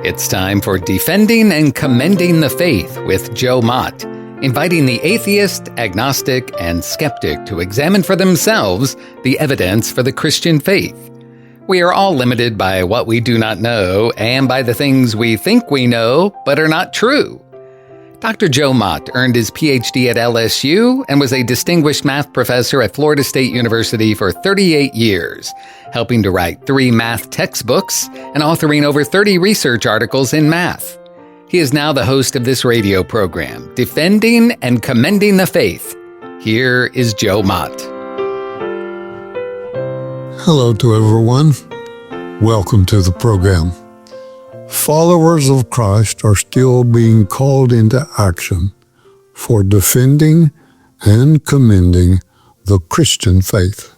It's time for Defending and Commending the Faith with Joe Mott, inviting the atheist, agnostic, and skeptic to examine for themselves the evidence for the Christian faith. We are all limited by what we do not know and by the things we think we know but are not true. Dr. Joe Mott earned his PhD at LSU and was a distinguished math professor at Florida State University for 38 years, helping to write 3 math textbooks and authoring over 30 research articles in math. He is now the host of this radio program, Defending and Commending the Faith. Here is Joe Mott. Hello to everyone. Welcome to the program. Followers of Christ are still being called into action for defending and commending the Christian faith.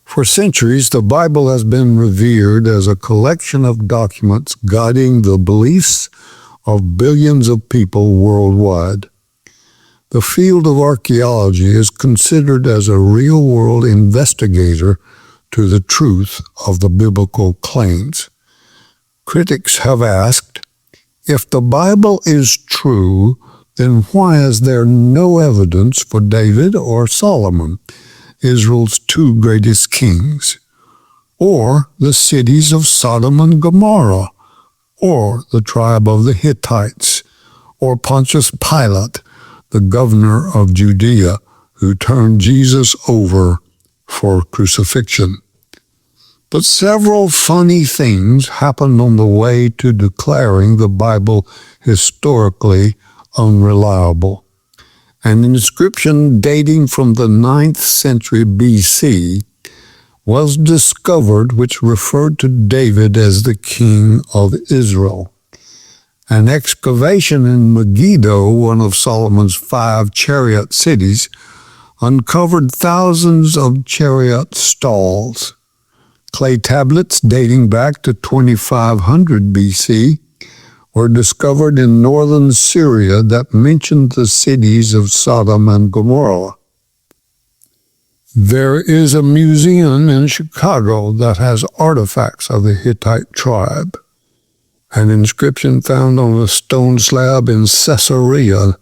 For centuries, the Bible has been revered as a collection of documents guiding the beliefs of billions of people worldwide. The field of archaeology is considered as a real-world investigator to the truth of the biblical claims. Critics have asked, if the Bible is true, then why is there no evidence for David or Solomon, Israel's 2 greatest kings, or the cities of Sodom and Gomorrah, or the tribe of the Hittites, or Pontius Pilate, the governor of Judea, who turned Jesus over for crucifixion? But several funny things happened on the way to declaring the Bible historically unreliable. An inscription dating from the 9th century BC was discovered which referred to David as the king of Israel. An excavation in Megiddo, one of Solomon's 5 chariot cities, uncovered thousands of chariot stalls. Clay tablets dating back to 2500 BC were discovered in northern Syria that mentioned the cities of Sodom and Gomorrah. There is a museum in Chicago that has artifacts of the Hittite tribe. An inscription found on a stone slab in Caesarea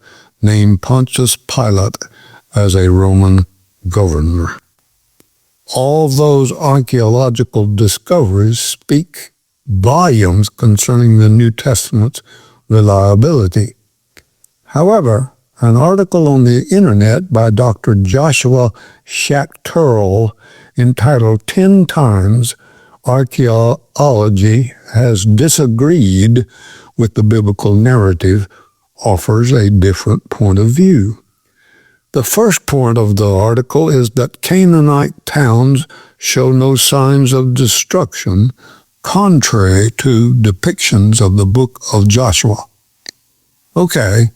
named Pontius Pilate as a Roman governor. All those archaeological discoveries speak volumes concerning the New Testament's reliability. However, an article on the internet by Dr. Joshua Schachterl entitled 10 Times Archaeology Has Disagreed with the Biblical Narrative offers a different point of view. The first point of the article is that Canaanite towns show no signs of destruction, contrary to depictions of the book of Joshua. Okay,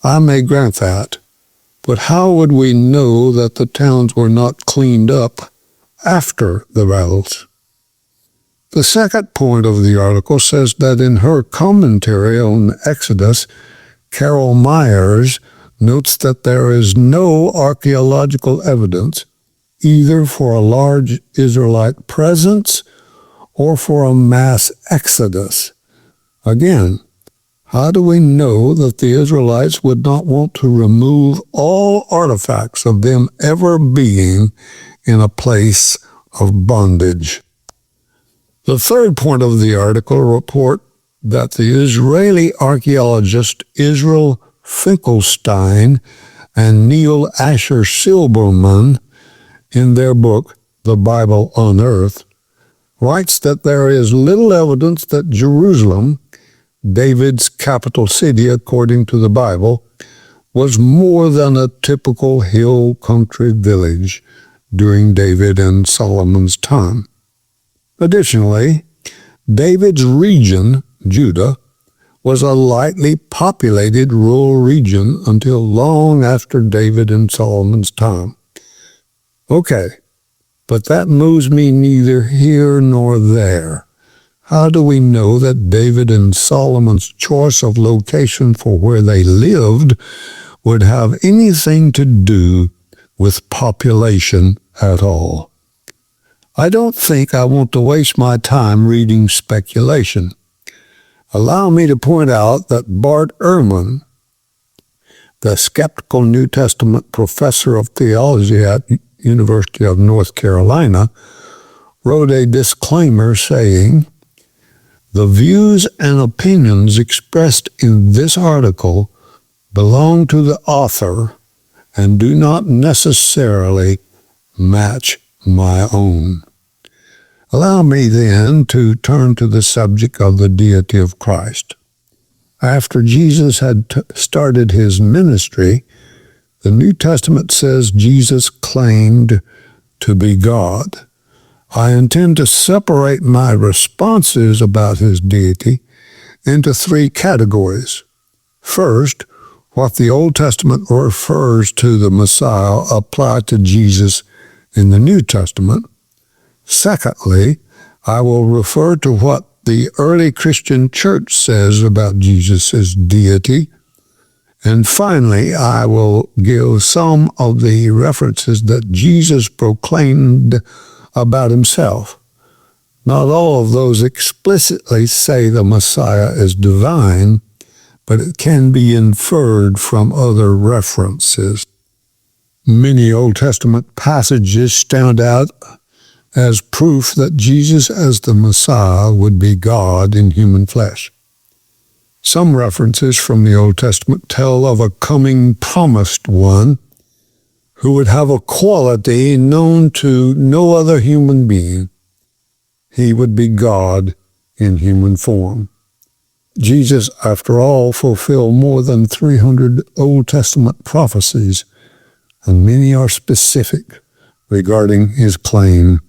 I may grant that, but how would we know that the towns were not cleaned up after the battles? The second point of the article says that in her commentary on Exodus, Carol Myers notes that there is no archaeological evidence either for a large Israelite presence or for a mass exodus. Again, how do we know that the Israelites would not want to remove all artifacts of them ever being in a place of bondage? The third point of the article report that the Israeli archaeologist Israel Finkelstein and Neil Asher Silberman, in their book, The Bible Unearthed, writes that there is little evidence that Jerusalem, David's capital city according to the Bible, was more than a typical hill country village during David and Solomon's time. Additionally, David's region, Judah, was a lightly populated rural region until long after David and Solomon's time. Okay, but that moves me neither here nor there. How do we know that David and Solomon's choice of location for where they lived would have anything to do with population at all? I don't think I want to waste my time reading speculation. Allow me to point out that Bart Ehrman, the skeptical New Testament professor of theology at University of North Carolina, wrote a disclaimer saying, "The views and opinions expressed in this article belong to the author and do not necessarily match my own." Allow me then to turn to the subject of the deity of Christ. After Jesus had started his ministry, the New Testament says Jesus claimed to be God. I intend to separate my responses about his deity into three categories. First, what the Old Testament refers to the Messiah apply to Jesus in the New Testament. Secondly, I will refer to what the early Christian church says about Jesus' deity. And finally, I will give some of the references that Jesus proclaimed about himself. Not all of those explicitly say the Messiah is divine, but it can be inferred from other references. Many Old Testament passages stand out as proof that Jesus as the Messiah would be God in human flesh. Some references from the Old Testament tell of a coming promised one who would have a quality known to no other human being. He would be God in human form. Jesus, after all, fulfilled more than 300 Old Testament prophecies, and many are specific regarding his claim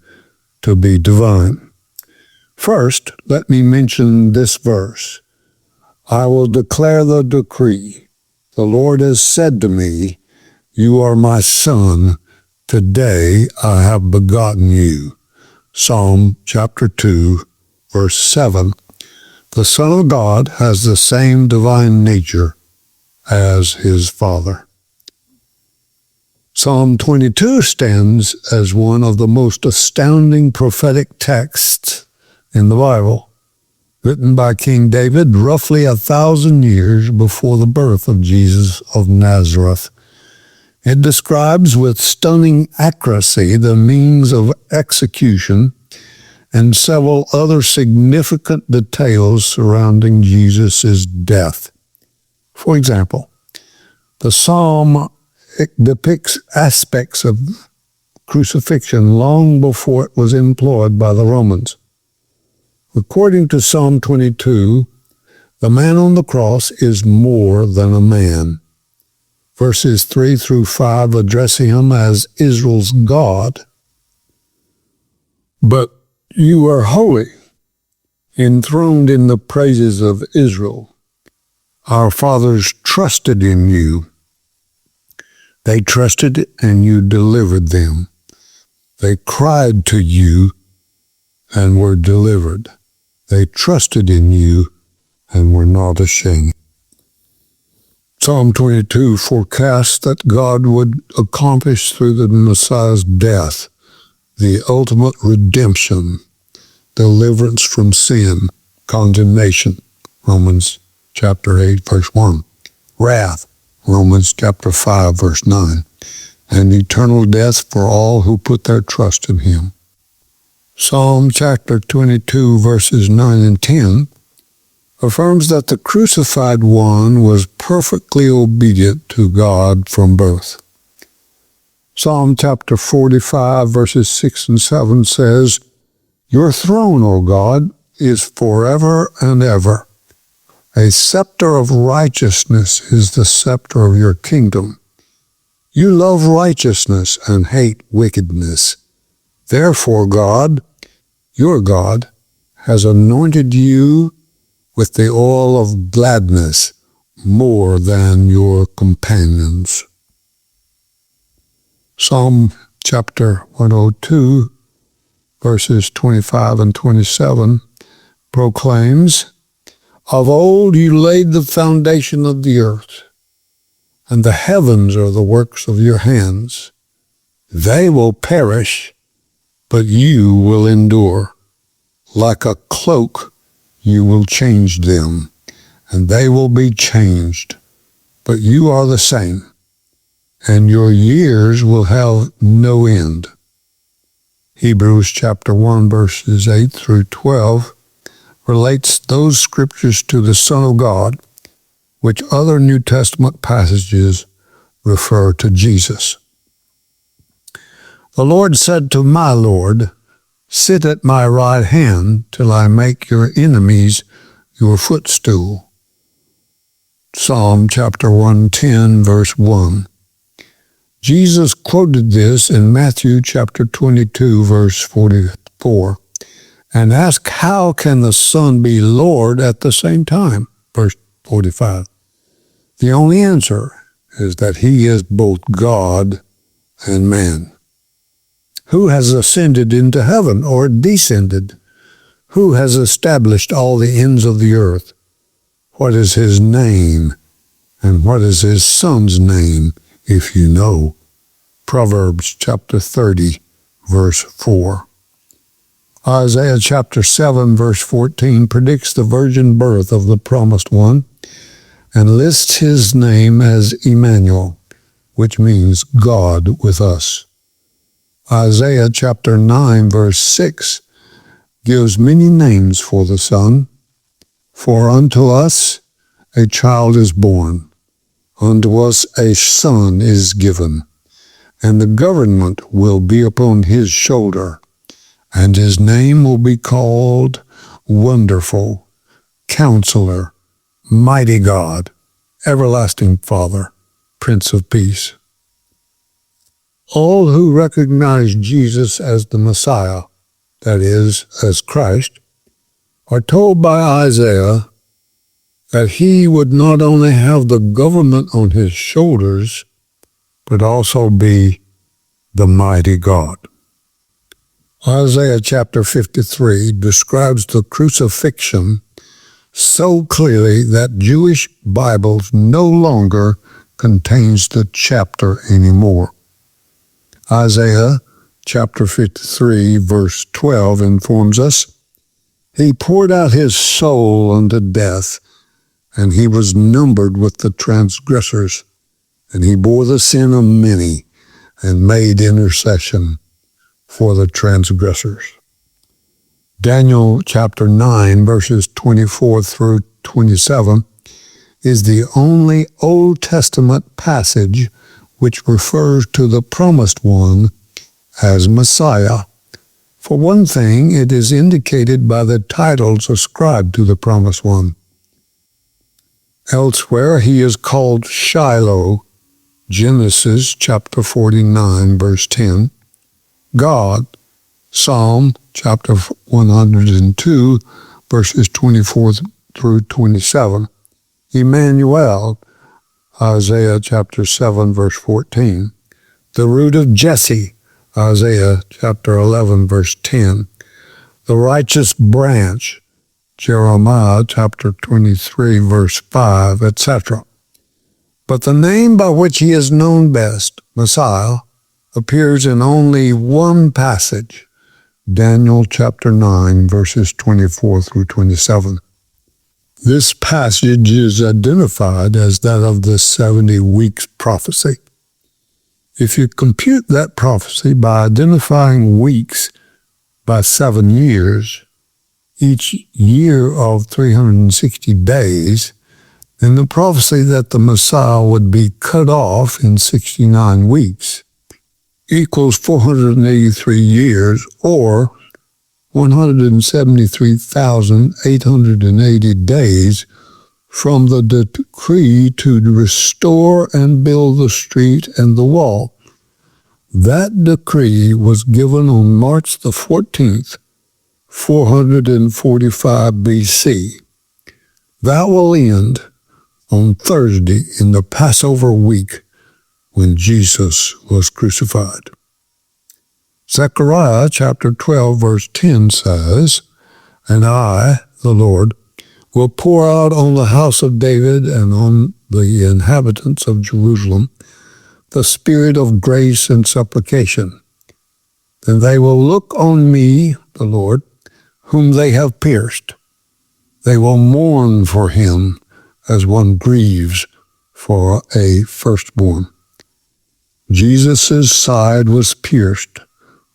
to be divine. First, let me mention this verse. I will declare the decree. The Lord has said to me, "You are my son. Today I have begotten you." Psalm chapter 2, verse 7. The Son of God has the same divine nature as his Father. Psalm 22 stands as one of the most astounding prophetic texts in the Bible, written by King David roughly 1,000 years before the birth of Jesus of Nazareth. It describes with stunning accuracy the means of execution and several other significant details surrounding Jesus' death. For example, the psalm depicts aspects of crucifixion long before it was employed by the Romans. According to Psalm 22, the man on the cross is more than a man. Verses 3 through 5 address him as Israel's God. But you are holy, enthroned in the praises of Israel. Our fathers trusted in you. They trusted and you delivered them. They cried to you and were delivered. They trusted in you and were not ashamed. Psalm 22 forecasts that God would accomplish through the Messiah's death the ultimate redemption, deliverance from sin, condemnation, Romans chapter 8, verse 1, wrath, Romans chapter 5, verse 9, and eternal death for all who put their trust in him. Psalm chapter 22, verses 9 and 10, affirms that the crucified one was perfectly obedient to God from birth. Psalm chapter 45, verses 6 and 7 says, "Your throne, O God, is forever and ever. A scepter of righteousness is the scepter of your kingdom. You love righteousness and hate wickedness. Therefore God, your God, has anointed you with the oil of gladness more than your companions." Psalm chapter 102, verses 25 and 27 proclaims, "Of old you laid the foundation of the earth, and the heavens are the works of your hands. They will perish, but you will endure. Like a cloak, you will change them, and they will be changed. But you are the same, and your years will have no end. Hebrews chapter 1, verses 8 through 12 relates those scriptures to the Son of God, which other New Testament passages refer to Jesus. The Lord said to my Lord, sit at my right hand till I make your enemies your footstool. Psalm chapter 110, verse 1. Jesus quoted this in Matthew chapter 22, verse 44, and asked, how can the Son be Lord at the same time? Verse 45. The only answer is that he is both God and man. Who has ascended into heaven or descended? Who has established all the ends of the earth? What is his name? And what is his Son's name, if you know? Proverbs chapter 30, verse 4. Isaiah chapter 7, verse 14 predicts the virgin birth of the promised one and lists his name as Emmanuel, which means God with us. Isaiah chapter 9, verse 6 gives many names for the Son. For unto us a child is born, unto us a son is given, and the government will be upon his shoulder, and his name will be called Wonderful, Counselor, Mighty God, Everlasting Father, Prince of Peace. All who recognize Jesus as the Messiah, that is, as Christ, are told by Isaiah that he would not only have the government on his shoulders, but also be the mighty God. Isaiah chapter 53 describes the crucifixion so clearly that Jewish Bibles no longer contains the chapter anymore. Isaiah chapter 53, verse 12 informs us, he poured out his soul unto death, and he was numbered with the transgressors, and he bore the sin of many, and made intercession for the transgressors. Daniel chapter 9, verses 24 through 27, is the only Old Testament passage which refers to the promised one as Messiah. For one thing, it is indicated by the titles ascribed to the promised one. Elsewhere, he is called Shiloh, Genesis chapter 49, verse 10, God, Psalm chapter 102, verses 24 through 27, Emmanuel, Isaiah chapter 7, verse 14, the root of Jesse, Isaiah chapter 11, verse 10, the righteous branch, Jeremiah chapter 23, verse 5, etc. But the name by which he is known best, Messiah, appears in only one passage, Daniel chapter 9, verses 24 through 27. This passage is identified as that of the 70 weeks prophecy. If you compute that prophecy by identifying weeks by 7 years, each year of 360 days, then the prophecy that the Messiah would be cut off in 69 weeks equals 483 years, or 173,880 days from the decree to restore and build the street and the wall. That decree was given on March the 14th, 445 BC. That will end on Thursday in the Passover week when Jesus was crucified. Zechariah chapter 12, verse 10 says, and I, the Lord, will pour out on the house of David and on the inhabitants of Jerusalem the spirit of grace and supplication. Then they will look on me, the Lord, whom they have pierced. They will mourn for him as one grieves for a firstborn. Jesus' side was pierced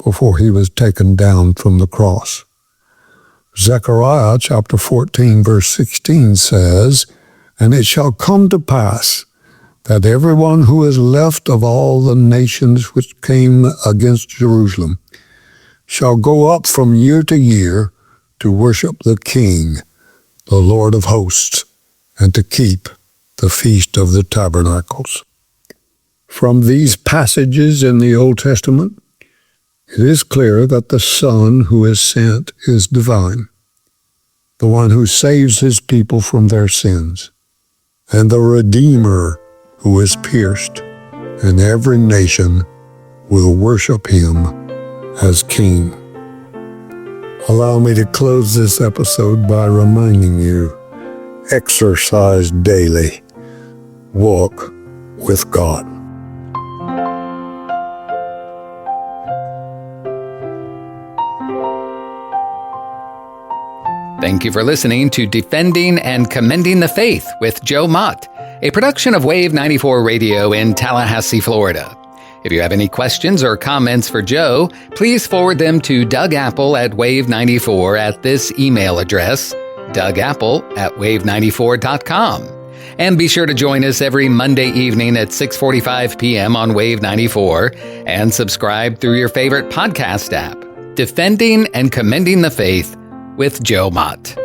before he was taken down from the cross. Zechariah chapter 14, verse 16 says, "And it shall come to pass that everyone who is left of all the nations which came against Jerusalem shall go up from year to year to worship the King, the Lord of hosts, and to keep the Feast of the Tabernacles." From these passages in the Old Testament, it is clear that the Son who is sent is divine, the one who saves his people from their sins, and the Redeemer who is pierced, and every nation will worship him as King. Allow me to close this episode by reminding you, exercise daily, walk with God. Thank you for listening to Defending and Commending the Faith with Joe Mott, a production of Wave 94 Radio in Tallahassee, Florida. If you have any questions or comments for Joe, please forward them to Doug Apple at Wave94 at this email address, dougapple@wave94.com. And be sure to join us every Monday evening at 6:45 p.m. on Wave 94 and subscribe through your favorite podcast app. Defending and Commending the Faith with Joe Mott.